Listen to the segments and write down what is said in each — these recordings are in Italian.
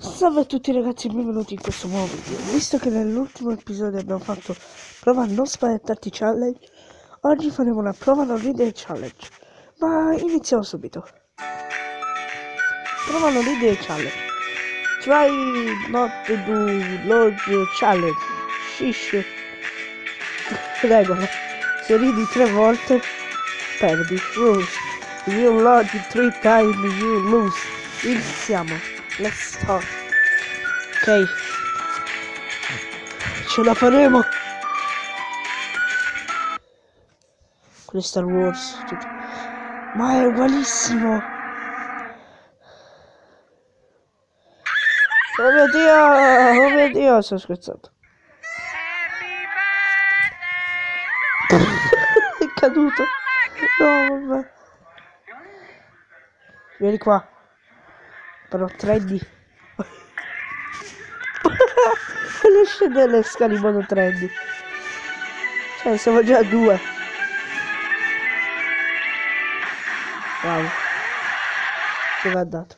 Salve a tutti ragazzi e benvenuti in questo nuovo video. Visto che nell'ultimo episodio abbiamo fatto prova a non spaventarti challenge, oggi faremo una prova a non ridere challenge. Ma iniziamo subito. Prova a non ridere challenge. Try not to do large challenge. Shish. Regola. Se ridi 3 volte, perdi. Rules. If you large 3 times, you lose. Iniziamo. Let's start. Ok. Ce la faremo. Quello è Star Wars. Ma è ugualissimo. Oh mio Dio. Oh mio Dio. Sto scherzando. È caduto. No, vabbè. Vieni qua. Però 3D. Voglio scendere le scale in modo 3D. Cioè siamo già a 2. Wow. Dove è andato?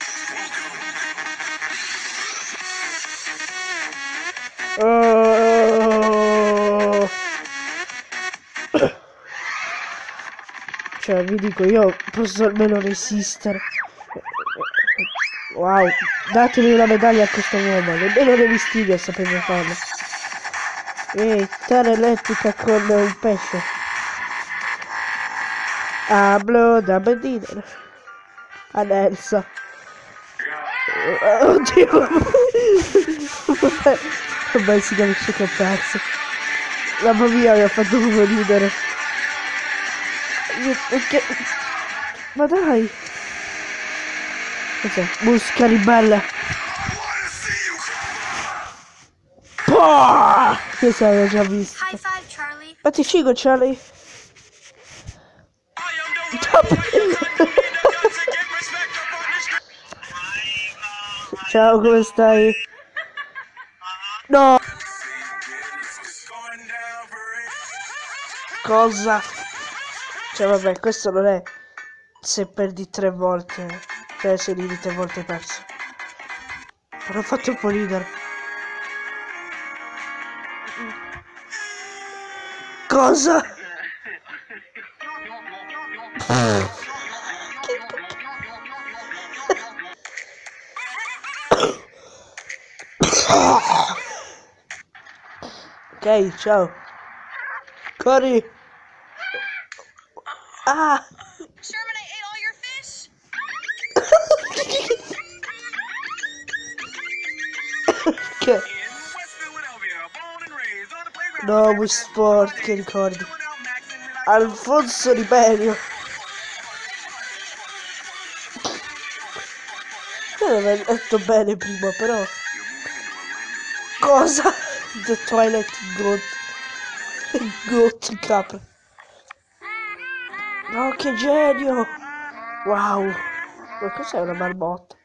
Cioè vi dico, io posso almeno resistere. Wow, datemi una medaglia a questo uomo, nemmeno le vestiti sapeva farlo. Ehi, terra elettrica con un pesce. Hablo da bambino. Ad Elsa. Oddio. Vabbè, si capisce che ho perso. Mamma mia, mi ha fatto proprio ridere. Ma dai. Cos'è? Musica ribelle. Questo l'avevo già visto. Ma ti figo, Charlie. Ciao, come stai? No. Cosa? Cioè vabbè, questo non è se perdi 3 volte. Cioè se ridi 3 volte perso. Però ho fatto un po' ridere. Cosa? Ok, ciao. Corri. Ah. Sherman, I ate all your fish. Che? No, sport, che ricordi. Alfonso Ribeiro. L'avevo detto bene prima, però. Cosa? The Twilight Goat. Goat capra. No, che genio! Wow! Ma cos'è una marmotta?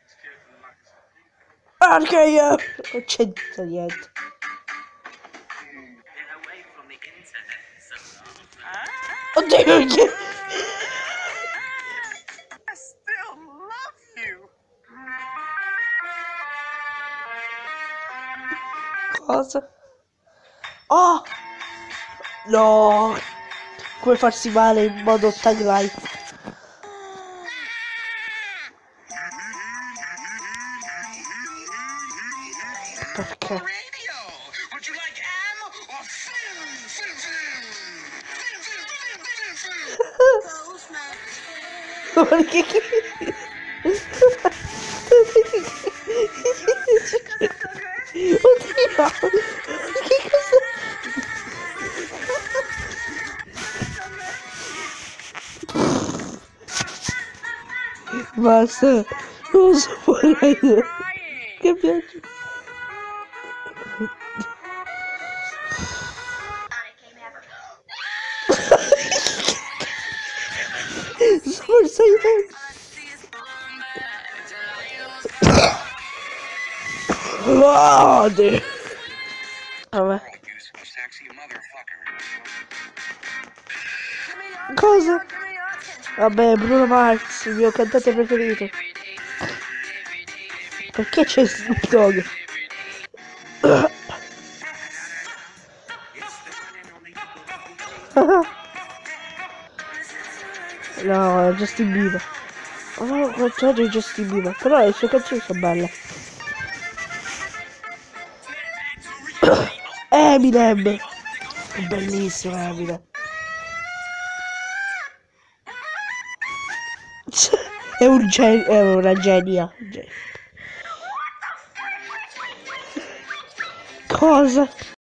Anche io! Non c'entra niente. Oddio, che... Cosa? Oh! No! Come farsi male in modo tag life. Perché? Perché? Oddio! Che cosa? Basta, non so fare. Che piace. Super Saiyan. Vabbè. Cosa? Vabbè, Bruno Mars, il mio cantante preferito. Perché c'è Snoop Dogg? No, Justin Bieber. Oh, no, quanto odio Justin Bieber. Però le sue canzoni sono belle. Eminem. Bellissimo Eminem. È un genio, è una genia. Cosa?